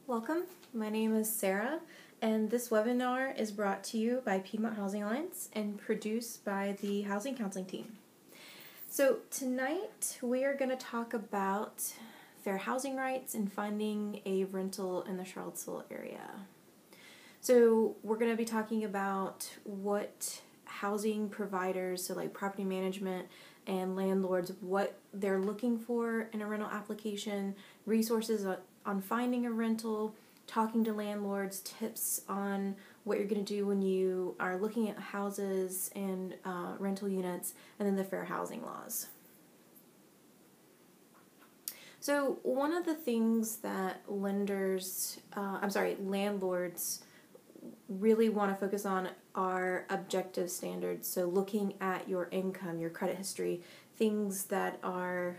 Welcome. My name is Sarah, and this webinar is brought to you by Piedmont Housing Alliance and produced by the Housing Counseling team. So tonight we are going to talk about fair housing rights and finding a rental in the Charlottesville area. So we're going to be talking about what housing providers, so like property management and landlords, what they're looking for in a rental application, resources on finding a rental, talking to landlords, tips on what you're going to do when you are looking at houses and rental units, and then the fair housing laws. So one of the things that landlords really want to focus on are objective standards. So looking at your income, your credit history, things that are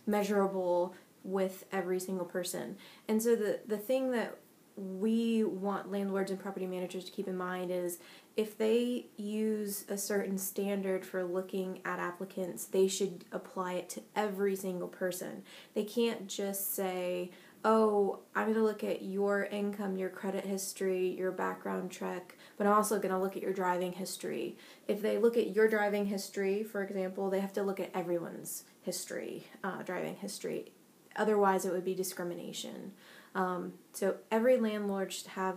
measurable with every single person. And so the thing that we want landlords and property managers to keep in mind is if they use a certain standard for looking at applicants, they should apply it to every single person. They can't just say, oh, I'm going to look at your income, your credit history, your background check, but I'm also going to look at your driving history. If they look at your driving history, for example, they have to look at everyone's history, driving history. Otherwise, it would be discrimination. So every landlord should have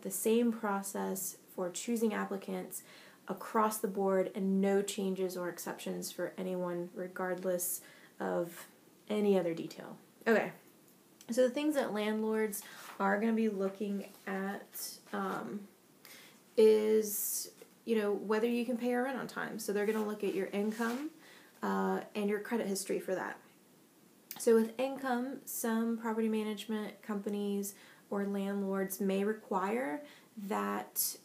the same process for choosing applicants across the board and no changes or exceptions for anyone regardless of any other detail. Okay. So the things that landlords are going to be looking at is, whether you can pay your rent on time. So they're going to look at your income and your credit history for that. So with income, some property management companies or landlords may require that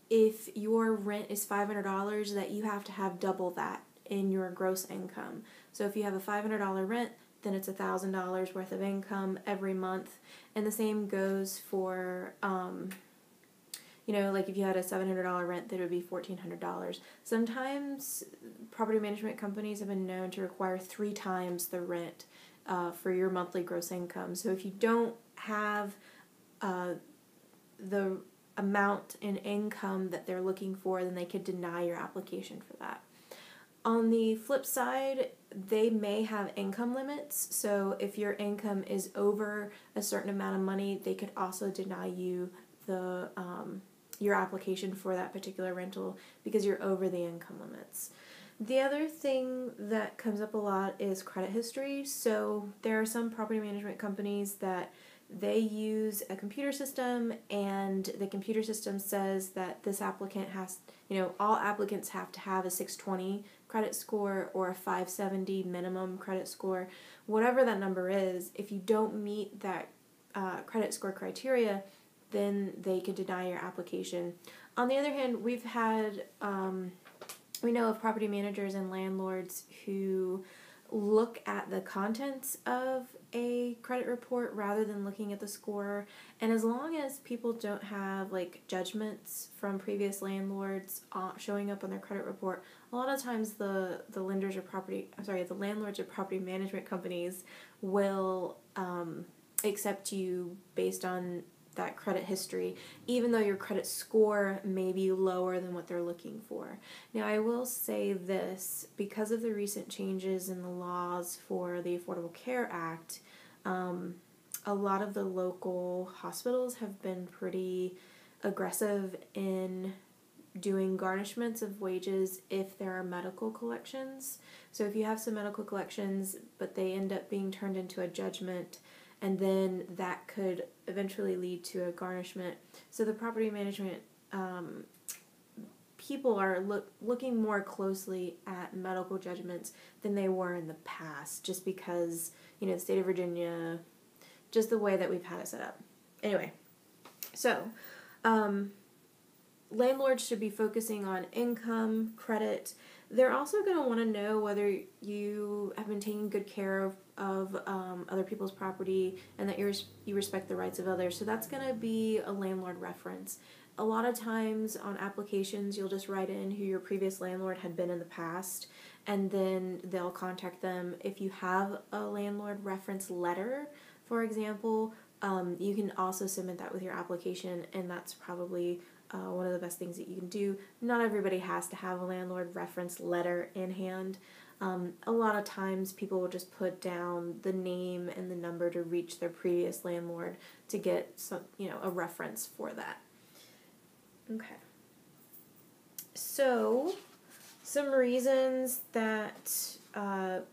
if your rent is $500, that you have to have double that in your gross income. So if you have a $500 rent, then it's $1,000 worth of income every month. And the same goes for, like if you had a $700 rent, that would be $1,400. Sometimes property management companies have been known to require 3 times the rent for your monthly gross income. So if you don't have the amount in income that they're looking for, then they could deny your application for that. On the flip side, they may have income limits. So if your income is over a certain amount of money, they could also deny you your application for that particular rental because you're over the income limits. The other thing that comes up a lot is credit history. So there are some property management companies that they use a computer system, and the computer system says that this applicant has, all applicants have to have a 620 credit score or a 570 minimum credit score. Whatever that number is, if you don't meet that credit score criteria, then they can deny your application. On the other hand, we've had... we know of property managers and landlords who look at the contents of a credit report rather than looking at the score. And as long as people don't have judgments from previous landlords showing up on their credit report, a lot of times the landlords or property management companies will accept you based on that credit history, even though your credit score may be lower than what they're looking for. Now, I will say this, because of the recent changes in the laws for the Affordable Care Act, a lot of the local hospitals have been pretty aggressive in doing garnishments of wages if there are medical collections. So if you have some medical collections, but they end up being turned into a judgment, and then that could eventually lead to a garnishment. So the property management people are looking more closely at medical judgments than they were in the past, just because, the state of Virginia, just the way that we've had it set up. Anyway, so landlords should be focusing on income, credit. They're also going to want to know whether you have been taking good care of other people's property and that you respect the rights of others. So that's going to be a landlord reference. A lot of times on applications, you'll just write in who your previous landlord had been in the past, and then they'll contact them. If you have a landlord reference letter, for example, you can also submit that with your application, and that's probably one of the best things that you can do. Not everybody has to have a landlord reference letter in hand. A lot of times people will just put down the name and the number to reach their previous landlord to get some, a reference for that. Okay. So, some reasons that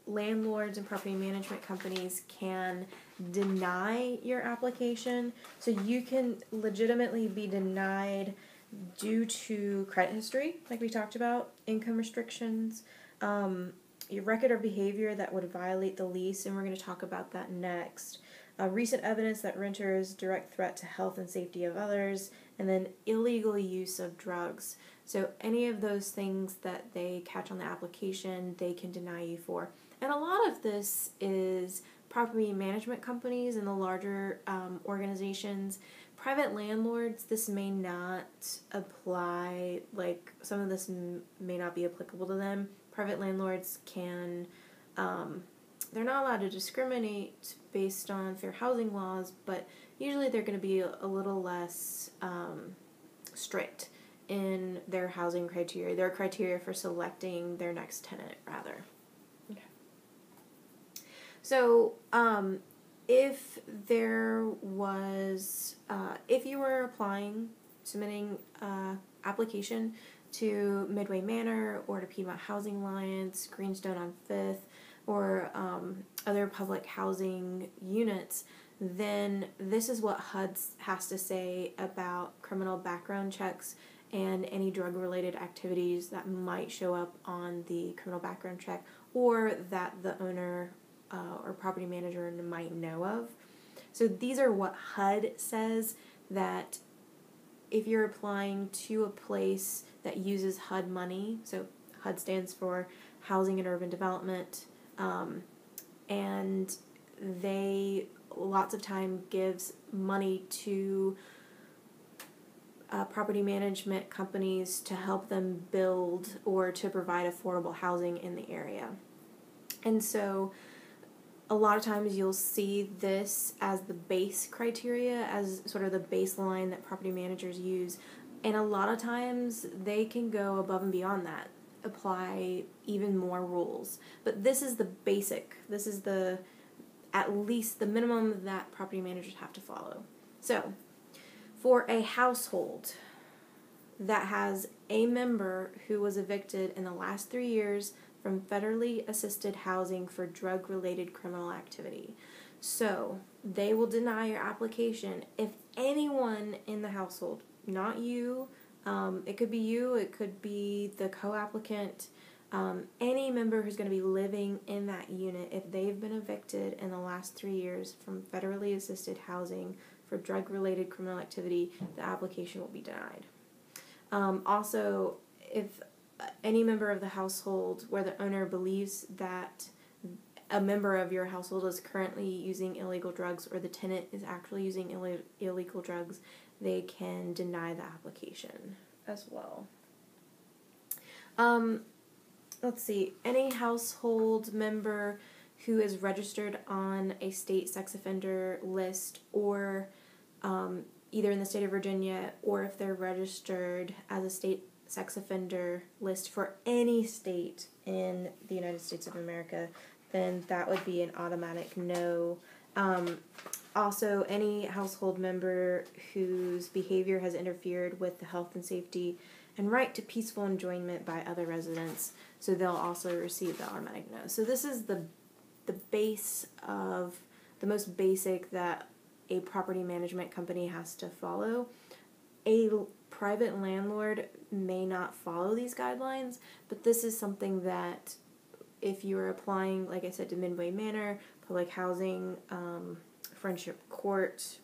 landlords and property management companies can deny your application. So you can legitimately be denied due to credit history, like we talked about, income restrictions, your record of behavior that would violate the lease, and we're going to talk about that next. Recent evidence that renters direct threat to health and safety of others, and then illegal use of drugs. So any of those things that they catch on the application, they can deny you for. And a lot of this is property management companies and the larger organizations. Private landlords, this may not apply, like some of this may not be applicable to them. Private landlords can, they're not allowed to discriminate based on fair housing laws, but usually they're going to be a little less strict in their housing criteria, their criteria for selecting their next tenant, rather. Okay. So, if there was, if you were submitting application to Midway Manor or to Piedmont Housing Alliance, Greenstone on 5th, or other public housing units, then this is what HUD has to say about criminal background checks and any drug-related activities that might show up on the criminal background check or that the owner or property manager might know of. So these are what HUD says, that if you're applying to a place that uses HUD money, so HUD stands for Housing and Urban Development, and they lots of time gives money to property management companies to help them build or to provide affordable housing in the area. And so a lot of times you'll see this as the base criteria, as sort of the baseline that property managers use. And a lot of times they can go above and beyond that, apply even more rules. But this is the basic. This is at least the minimum that property managers have to follow. So, for a household that has a member who was evicted in the last 3 years from federally assisted housing for drug-related criminal activity. So, they will deny your application if anyone in the household, not you, it could be you, it could be the co-applicant, any member who's going to be living in that unit, if they've been evicted in the last 3 years from federally assisted housing for drug-related criminal activity, the application will be denied. Also, if any member of the household where the owner believes that a member of your household is currently using illegal drugs or the tenant is actually using illegal drugs, they can deny the application as well. Let's see, any household member who is registered on a state sex offender list or either in the state of Virginia or if they're registered as a state sex offender list for any state in the United States of America, then that would be an automatic no. Also, any household member whose behavior has interfered with the health and safety and right to peaceful enjoyment by other residents, so they'll also receive the automatic no. So this is the base of the most basic that a property management company has to follow. A private landlord may not follow these guidelines, but this is something that if you're applying, like I said, to Midway Manor, public housing, Friendship Court,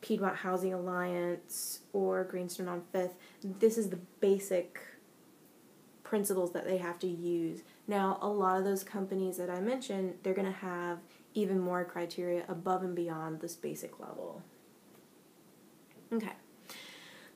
Piedmont Housing Alliance, or Greenstone on 5th, this is the basic principles that they have to use. Now, a lot of those companies that I mentioned, they're going to have even more criteria above and beyond this basic level. Okay.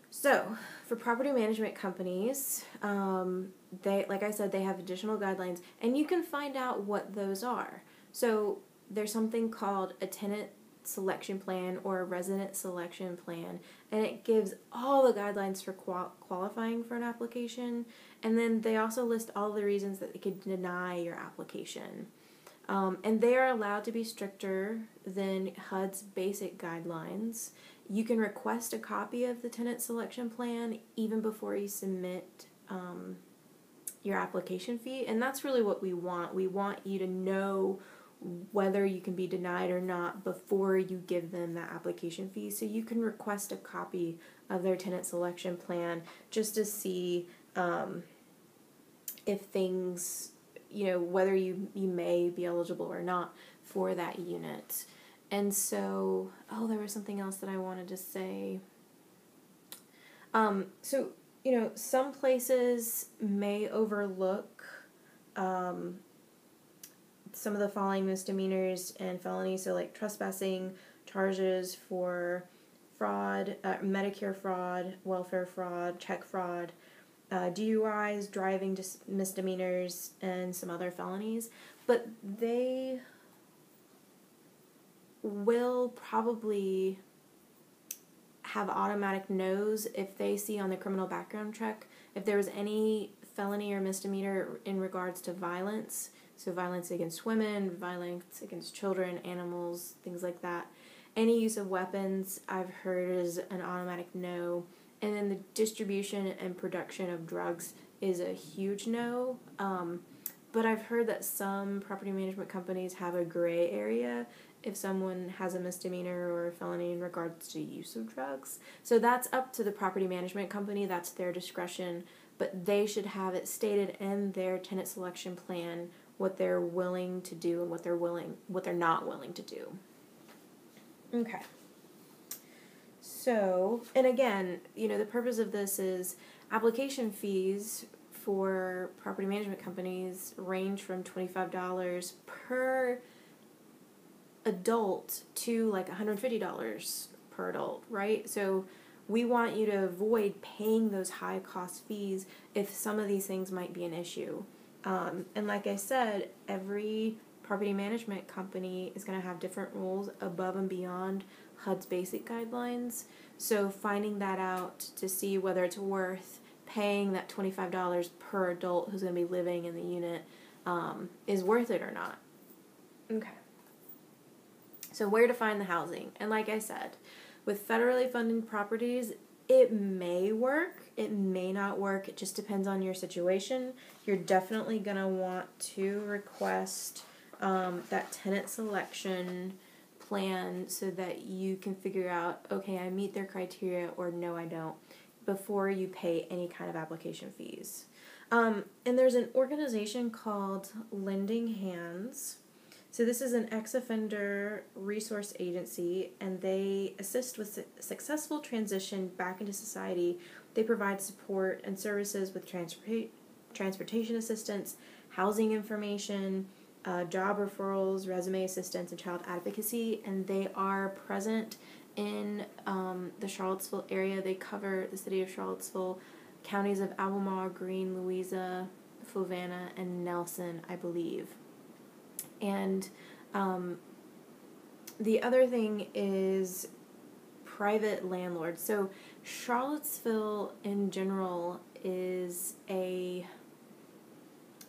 So, for property management companies, they, like I said, they have additional guidelines, and you can find out what those are. So, there's something called a tenant selection plan or a resident selection plan, and it gives all the guidelines for qualifying for an application, and then they also list all the reasons that they could deny your application. And they are allowed to be stricter than HUD's basic guidelines. You can request a copy of the tenant selection plan even before you submit your application fee, and that's really what we want. We want you to know whether you can be denied or not before you give them that application fee, so you can request a copy of their tenant selection plan just to see if things, whether you may be eligible or not for that unit. And so, there was something else that I wanted to say. Some places may overlook some of the following misdemeanors and felonies, so like trespassing, charges for fraud, Medicare fraud, welfare fraud, check fraud, DUIs, driving misdemeanors, and some other felonies. But they will probably have automatic no's if they see on the criminal background check if there was any felony or misdemeanor in regards to violence. So violence against women, violence against children, animals, things like that. Any use of weapons, I've heard, is an automatic no. And then the distribution and production of drugs is a huge no. But I've heard that some property management companies have a gray area if someone has a misdemeanor or a felony in regards to use of drugs. So that's up to the property management company. That's their discretion. But they should have it stated in their tenant selection plan what they're willing to do and what they're not willing to do. Okay. So, and again, the purpose of this is application fees for property management companies range from $25 per adult to like $150 per adult, right? So we want you to avoid paying those high cost fees if some of these things might be an issue. And like I said, every property management company is going to have different rules above and beyond HUD's basic guidelines. So finding that out to see whether it's worth paying that $25 per adult who's going to be living in the unit is worth it or not. Okay. So where to find the housing? And like I said, with federally funded properties, it may work, it may not work, it just depends on your situation. You're definitely going to want to request that tenant selection plan so that you can figure out, okay, I meet their criteria or no, I don't, before you pay any kind of application fees. And there's an organization called Lending Hands. So this is an ex-offender resource agency, and they assist with successful transition back into society. They provide support and services with transportation assistance, housing information, job referrals, resume assistance, and child advocacy, and they are present in the Charlottesville area. They cover the city of Charlottesville, counties of Albemarle, Greene, Louisa, Fluvanna, and Nelson, I believe. And the other thing is private landlords. So Charlottesville in general is a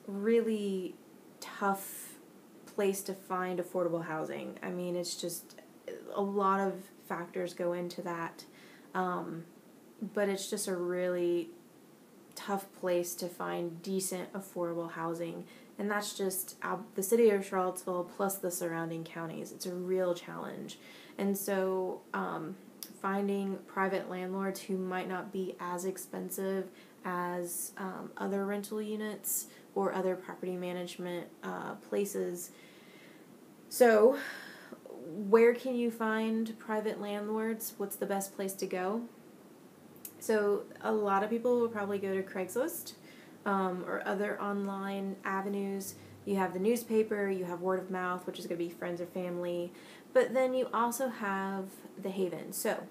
really tough place to find affordable housing. I mean, it's just a lot of factors go into that, but it's just a really tough place to find decent affordable housing, and that's just the city of Charlottesville plus the surrounding counties. It's a real challenge. And so finding private landlords who might not be as expensive as other rental units or other property management places. So where can you find private landlords? What's the best place to go? So a lot of people will probably go to Craigslist or other online avenues. You have the newspaper, you have word of mouth, which is going to be friends or family, but then you also have The Haven. So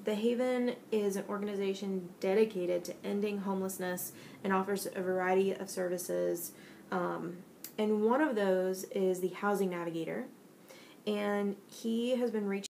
The Haven is an organization dedicated to ending homelessness and offers a variety of services, and one of those is the Housing Navigator. and he has been reaching